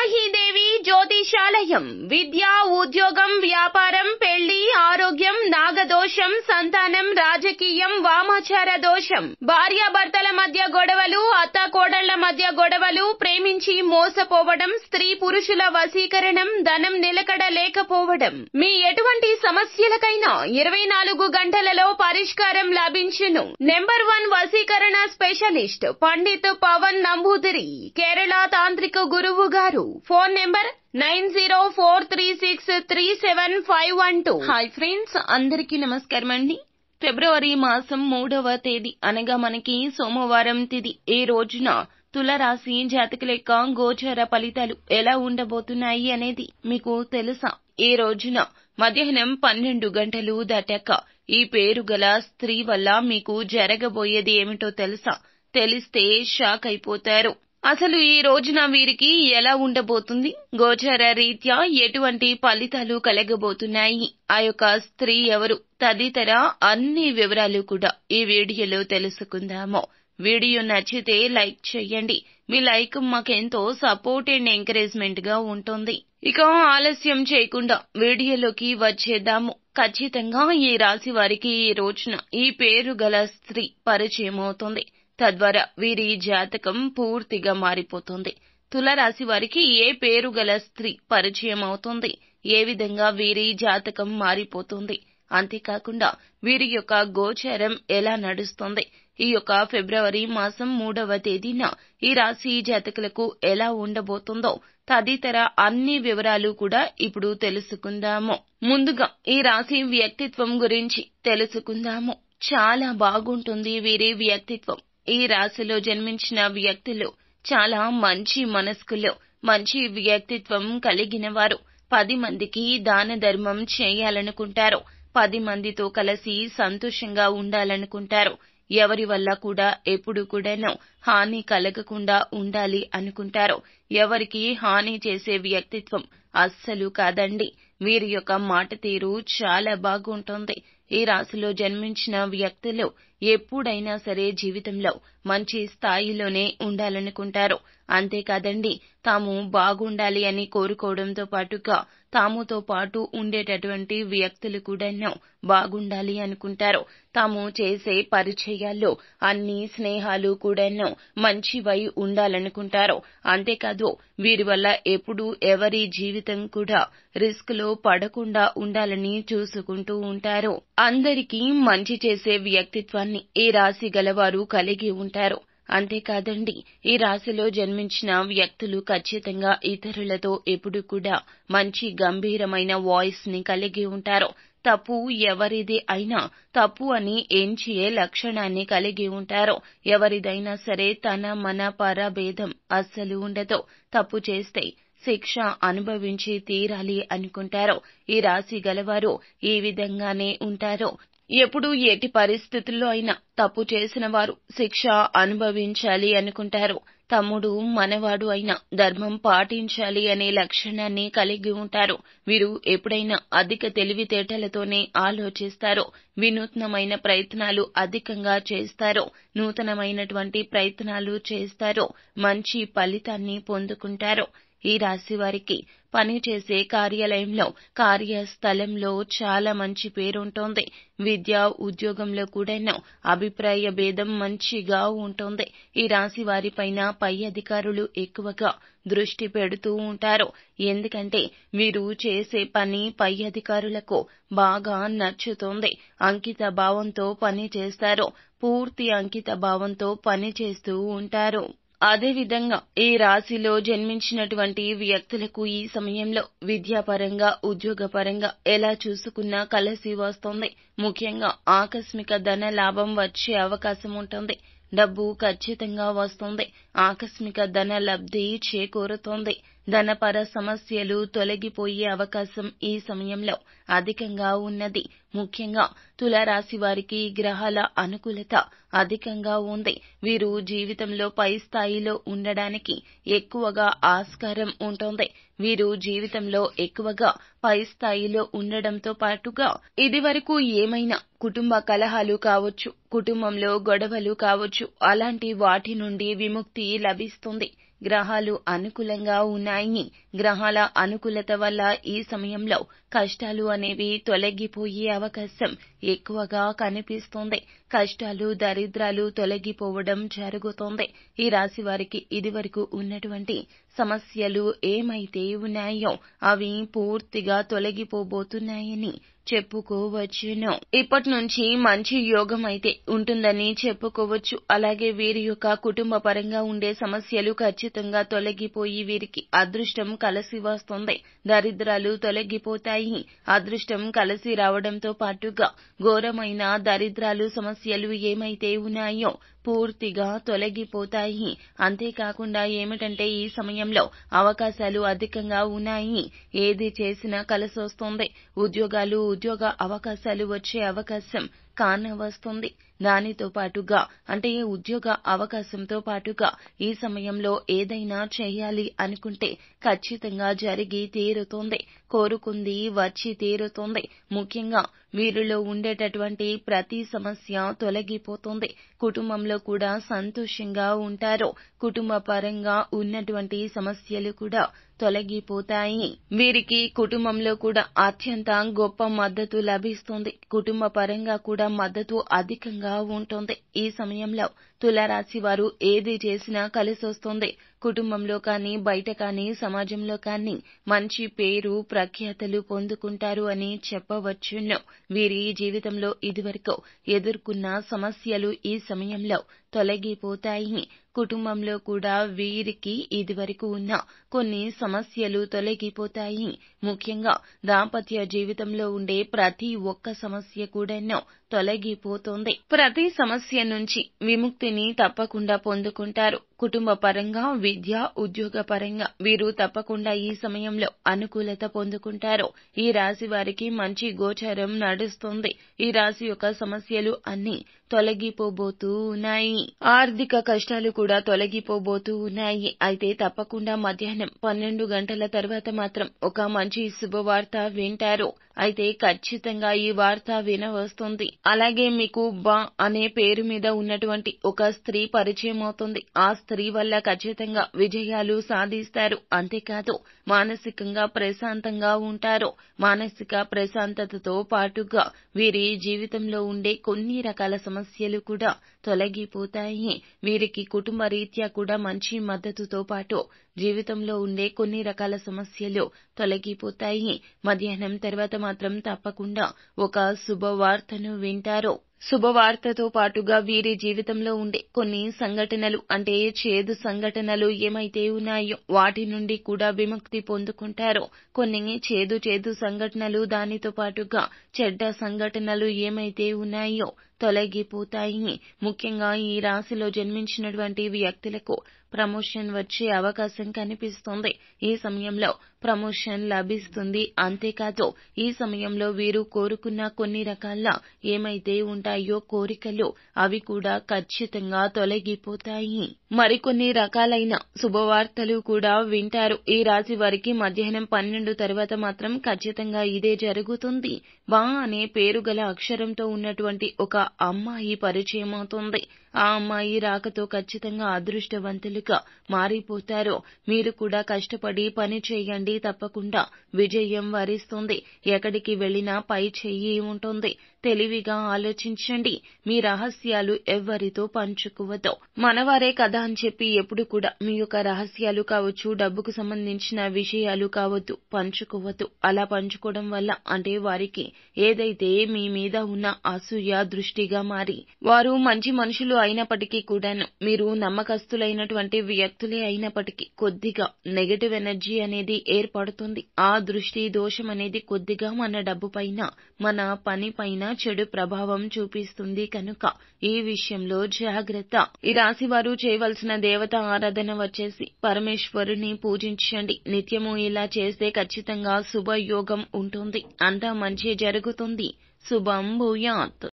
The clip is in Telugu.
వారాహీదేవి జ్యోతిషాలయం విద్య, ఉద్యోగం, వ్యాపారం, పెళ్లి, ఆరోగ్యం, నాగదోషం, సంతానం, రాజకీయం, వామాచార దోషం, భార్యాభర్తల మధ్య గొడవలు, అత్తాకోడళ్ల మధ్య గొడవలు, ప్రేమించి మోసపోవడం, స్త్రీ పురుషుల వశీకరణం, ధనం నిలకడ లేకపోవడం, మీ ఎటువంటి సమస్యలకైనా 24 గంటలలో పరిష్కారం లభించును. నెంబర్ 1 వశీకరణ స్పెషలిస్ట్ పండిత్ పవన్ నంబూదిరి, కేరళ తాంత్రిక గురువు గారు. Phone number 9043637512. హాయ్ ఫ్రెండ్స్, అందరికీ నమస్కారం అండి. ఫిబ్రవరి మాసం 3వ తేదీ అనగా మనకి సోమవారం తిథి. ఈ రోజున తులరాశి జాతకుల యొక్క గోచర ఫలితాలు ఎలా ఉండబోతున్నాయి అనేది మీకు తెలుసా? ఈ రోజున మధ్యాహ్నం 12 గంటలు దాటాక ఈ పేరు గల స్త్రీ వల్ల మీకు జరగబోయేది ఏమిటో తెలుసా? తెలిస్తే షాక్ అయిపోతారు. అసలు ఈ రోజున వీరికి ఎలా ఉండబోతుంది, గోచర రీత్యా ఎటువంటి ఫలితాలు కలగబోతున్నాయి, ఆ యొక్క స్త్రీ ఎవరు తదితర అన్ని వివరాలు కూడా ఈ వీడియోలో తెలుసుకుందాము. వీడియో నచ్చితే లైక్ చేయండి. మీ లైక్ మాకెంతో సపోర్ట్ అండ్ ఎంకరేజ్మెంట్ గా ఉంటుంది. ఇక ఆలస్యం చేయకుండా వీడియోలోకి వచ్చేద్దాము. ఖచ్చితంగా ఈ రాశి వారికి ఈ రోజున ఈ పేరు గల స్త్రీ పరిచయం అవుతుంది. తద్వారా వీరి జాతకం పూర్తిగా మారిపోతుంది. తులరాశి వారికి ఏ పేరు గల స్త్రీ పరిచయం అవుతుంది, ఏ విధంగా వీరి జాతకం మారిపోతుంది, అంతేకాకుండా వీరి యొక్క గోచరం ఎలా నడుస్తుంది, ఈ యొక్క ఫిబ్రవరి మాసం 3వ తేదీన ఈ రాశి జాతకులకు ఎలా ఉండబోతుందో తదితర అన్ని వివరాలు కూడా ఇప్పుడు తెలుసుకుందాము. ముందుగా ఈ రాశి వ్యక్తిత్వం గురించి తెలుసుకుందాము. చాలా బాగుంటుంది వీరి వ్యక్తిత్వం. ఈ రాశిలో జన్మించిన వ్యక్తులు చాలా మంచి మనస్కులు, మంచి వ్యక్తిత్వం కలిగిన వారు. 10 మందికి దాన ధర్మం చేయాలనుకుంటారు. 10 మందితో కలిసి సంతోషంగా ఉండాలనుకుంటారు. ఎవరి వల్ల కూడా ఎప్పుడు కూడాను హాని కలగకుండా ఉండాలి అనుకుంటారు. ఎవరికి హాని చేసే వ్యక్తిత్వం అస్సలు కాదండి. వీరి యొక్క మాట తీరు చాలా బాగుంటుంది. ఈ రాశిలో జన్మించిన వ్యక్తులు ఎప్పుడైనా సరే జీవితంలో మంచి స్థాయిలోనే ఉండాలనుకుంటారు. అంతేకాదండి, తాము బాగుండాలి అని కోరుకోవడంతో పాటుగా తాముతో పాటు ఉండేటటువంటి వ్యక్తులు కూడాను బాగుండాలి అనుకుంటారు. తాము చేసే పరిచయాల్లో అన్ని స్నేహాలు కూడాను మంచివై ఉండాలనుకుంటారు. అంతేకాదు, వీరి వల్ల ఎప్పుడూ ఎవరి జీవితం కూడా రిస్క్ లో పడకుండా ఉండాలని చూసుకుంటూ ఉంటారు. అందరికీ మంచి చేసే వ్యక్తిత్వాన్ని ఈ రాశి గలవారు కలిగి ఉంటారు. అంతేకాదండి, ఈ రాశిలో జన్మించిన వ్యక్తులు ఖచ్చితంగా ఇతరులతో ఎప్పుడు కూడా మంచి గంభీరమైన వాయిస్ ని కలిగి ఉంటారు. తప్పు ఎవరిది అయినా తప్పు అని ఎంచే లక్షణాన్ని కలిగి ఉంటారు. ఎవరిదైనా సరే తన మన పర భేదం అస్సలు ఉండదు. తప్పు చేస్తే శిక్ష అనుభవించి తీరాలి అనుకుంటారు. ఈ రాశి గలవారు ఈ విధంగానే ఉంటారు. ఎప్పుడు ఎట్టి పరిస్థితుల్లో అయినా తప్పు చేసిన వారు శిక్ష అనుభవించాలి అనుకుంటారు. తమ్ముడు మనవాడు అయినా ధర్మం పాటించాలి అనే లక్షణాన్ని కలిగి ఉంటారు. వీరు ఎప్పుడైనా అధిక తెలివితేటలతోనే ఆలోచిస్తారు. వినూత్నమైన ప్రయత్నాలు అధికంగా చేస్తారు. నూతనమైనటువంటి ప్రయత్నాలు చేస్తారు. మంచి ఫలితాన్ని పొందుకుంటారు. ఈ రాశి వారికి పనిచేసే కార్యాలయంలో, కార్యస్థలంలో చాలా మంచి పేరుంటోంది. విద్య, ఉద్యోగంలో కూడాను అభిప్రాయ భేదం మంచిగా ఉంటుంది. ఈ రాశి వారిపైన పై అధికారులు ఎక్కువగా దృష్టి పెడుతూ ఉంటారు. ఎందుకంటే వీరు చేసే పని పై అధికారులకు బాగా నచ్చుతుంది. అంకిత భావంతో పని చేస్తారు. పూర్తి అంకిత భావంతో పని చేస్తూ ఉంటారు. అదేవిధంగా ఈ రాశిలో జన్మించినటువంటి వ్యక్తులకు ఈ సమయంలో విద్యాపరంగా, ఉద్యోగపరంగా ఎలా చూసుకున్నా కలిసి వస్తుంది. ముఖ్యంగా ఆకస్మిక ధన లాభం వచ్చే అవకాశం ఉంటుంది. డబ్బు ఖచ్చితంగా వస్తుంది. ఆకస్మిక ధన లబ్ధి చేకూరుతోంది. ధనపర సమస్యలు తొలగిపోయే అవకాశం ఈ సమయంలో అధికంగా ఉన్నది. ముఖ్యంగా తులారాశి వారికి గ్రహాల అనుకూలత అధికంగా ఉంది. వీరు జీవితంలో పై స్థాయిలో ఉండడానికి ఎక్కువగా ఆస్కారం ఉంటుంది. వీరు జీవితంలో ఎక్కువగా పై స్థాయిలో ఉండడంతో పాటుగా ఇదివరకు ఏమైనా కుటుంబ కలహాలు కావచ్చు, కుటుంబంలో గొడవలు కావచ్చు, అలాంటి వాటి నుండి విముక్తి లభిస్తుంది. గ్రహాలు అనుకూలంగా ఉన్నాయి. గ్రహాల అనుకూలత వల్ల ఈ సమయంలో కష్టాలు అనేవి తొలగిపోయే అవకాశం ఎక్కువగా కనిపిస్తోంది. కష్టాలు, దరిద్రాలు తొలగిపోవడం జరుగుతోంది. ఈ రాశి వారికి ఇదివరకు ఉన్నటువంటి సమస్యలు ఏమైతే ఉన్నాయో అవి పూర్తిగా తొలగిపోబోతున్నాయని చెప్పుకోవచ్చును. ఇప్పటి నుంచి మంచి యోగం అయితే ఉంటుందని చెప్పుకోవచ్చు. అలాగే వీరి యొక్క కుటుంబ పరంగా ఉండే సమస్యలు ఖచ్చితంగా తొలగిపోయి వీరికి అదృష్టం కలిసి వస్తుంది. దరిద్రాలు తొలగిపోతాయి. అదృష్టం కలిసి రావడంతో పాటుగా ఘోరమైన దరిద్రాలు, సమస్యలు ఏమైతే ఉన్నాయో పూర్తిగా తొలగిపోతాయి. అంతేకాకుండా ఏమిటంటే ఈ సమయంలో అవకాశాలు అధికంగా ఉన్నాయి. ఏది చేసినా కలిసొస్తుంది. ఉద్యోగ అవకాశాలు వచ్చే అవకాశం కానవస్తుంది. దానితో పాటుగా అంటే ఉద్యోగ అవకాశంతో పాటుగా ఈ సమయంలో ఏదైనా చేయాలి అనుకుంటే ఖచ్చితంగా జరిగి తీరుతోంది. కోరుకుంది వచ్చి తీరుతోంది. ముఖ్యంగా వీరిలో ఉండేటటువంటి ప్రతి సమస్య తొలగిపోతుంది. కుటుంబంలో కూడా సంతోషంగా ఉంటారు. కుటుంబ పరంగా ఉన్నటువంటి సమస్యలు కూడా తొలగిపోతాయి. వీరికి కుటుంబంలో కూడా అత్యంత గొప్ప మద్దతు లభిస్తుంది. కుటుంబ పరంగా కూడా మద్దతు అధికంగా ఉంటుంది. ఈ సమయంలో తులారాశి వారు ఏది చేసినా కలిసొస్తుంది. కుటుంబంలో కానీ, బయట కానీ, సమాజంలో కానీ మంచి పేరు, ప్రఖ్యాతలు పొందుకుంటారు అని చెప్పవచ్చును. వీరి జీవితంలో ఇదివరకు ఎదుర్కొన్న సమస్యలు ఈ సమయంలో తొలగిపోతాయి. కుటుంబంలో కూడా వీరికి ఇదివరకు ఉన్న కొన్ని సమస్యలు తొలగిపోతాయి. ముఖ్యంగా దాంపత్య జీవితంలో ఉండే ప్రతి ఒక్క సమస్య కూడాను తొలగిపోతుంది. ప్రతి సమస్య నుంచి విముక్తిని తప్పకుండా పొందుకుంటారు. కుటుంబ పరంగా, విద్య, ఉద్యోగ పరంగా వీరు తప్పకుండా ఈ సమయంలో అనుకూలత పొందుకుంటారు. ఈ రాశి వారికి మంచి గోచారం నడుస్తుంది. ఈ రాశి యొక్క సమస్యలు అన్నీ తొలగిపోబోతూ ఉన్నాయి. ఆర్థిక కష్టాలు కూడా తొలగిపోబోతూ ఉన్నాయి. అయితే తప్పకుండా మధ్యాహ్నం 12 గంటల తర్వాత మాత్రం ఒక మంచి శుభవార్త వింటారు. అయితే ఖచ్చితంగా ఈ వార్త వినవస్తుంది. అలాగే మీకు బా అనే పేరు మీద ఉన్నటువంటి ఒక స్త్రీ పరిచయం అవుతుంది. ఆ స్త్రీ వల్ల ఖచ్చితంగా విజయాలు సాధిస్తారు. అంతేకాదు మానసికంగా ప్రశాంతంగా ఉంటారు. మానసిక ప్రశాంతతతో పాటుగా వీరి జీవితంలో ఉండే కొన్ని రకాల సమస్యలు కూడా తొలగిపోతాయి. వీరికి కుటుంబ రీత్యా కూడా మంచి మద్దతుతో పాటు జీవితంలో ఉండే కొన్ని రకాల సమస్యలు తొలగిపోతాయి. మధ్యాహ్నం తర్వాత మాత్రం తప్పకుండా ఒక శుభవార్తను వింటారు. శుభవార్తతో పాటుగా వీరి జీవితంలో ఉండే కొన్ని సంఘటనలు అంటే చేదు సంఘటనలు ఏమైతే ఉన్నాయో వాటి నుండి కూడా విముక్తి పొందుకుంటారు. కొన్ని చేదు సంఘటనలు దానితో పాటుగా చెడ్డ సంఘటనలు ఏమైతే ఉన్నాయో తొలగిపోతాయి. ముఖ్యంగా ఈ రాశిలో జన్మించినటువంటి వ్యక్తులకు ప్రమోషన్ వచ్చే అవకాశం కనిపిస్తుంది. ఈ సమయంలో ప్రమోషన్ లభిస్తుంది. అంతేకాదు ఈ సమయంలో వీరు కోరుకున్న కొన్ని రకాల ఏమైతే ఉంటాయో కోరికలు అవి కూడా ఖచ్చితంగా తొలగిపోతాయి. మరికొన్ని రకాలైన శుభవార్తలు కూడా వింటారు. ఈ రాశి వారికి మధ్యాహ్నం 12 తర్వాత మాత్రం ఖచ్చితంగా ఇదే జరుగుతుంది. వా అనే పేరు గల అక్షరంతో ఉన్నటువంటి ఒక అమ్మాయి పరిచయం అవుతుంది. ఆ అమ్మాయి రాకతో ఖచ్చితంగా అదృష్టవంతులుగా మారిపోతారు. మీరు కూడా కష్టపడి పని చేయండి. తప్పకుండా విజయం వరిస్తుంది. ఎక్కడికి వెళ్లినా పై చెయ్యి ఉంటుంది. తెలివిగా ఆలోచించండి. మీ రహస్యాలు ఎవ్వరితో పంచుకోవద్దు. మనవారే కదా అని చెప్పి ఎప్పుడు కూడా మీ యొక్క రహస్యాలు కావచ్చు, డబ్బుకు సంబంధించిన విషయాలు కావద్దు పంచుకోవద్దు. అలా పంచుకోవడం వల్ల అంటే వారికి ఏదైతే మీ మీద ఉన్న అసూయ దృష్టిగా మారి వారు మంచి మనుషులు అయినప్పటికీ కూడాను మీరు నమ్మకస్తులైనటువంటి వ్యక్తులే అయినప్పటికీ కొద్దిగా నెగటివ్ ఎనర్జీ అనేది ఏర్పడుతుంది. ఆ దృష్టి దోషం అనేది కొద్దిగా మన డబ్బు పైన, మన పని పైన చెడు ప్రభావం చూపిస్తుంది. కనుక ఈ విషయంలో జాగ్రత్త. ఈ రాశి వారు చేయవలసిన దేవత ఆరాధన వచ్చేసి పరమేశ్వరుని పూజించండి. నిత్యము ఇలా చేస్తే ఖచ్చితంగా శుభయోగం ఉంటుంది. అంతా మంచి జరుగుతుంది. శుభం భూయాత్.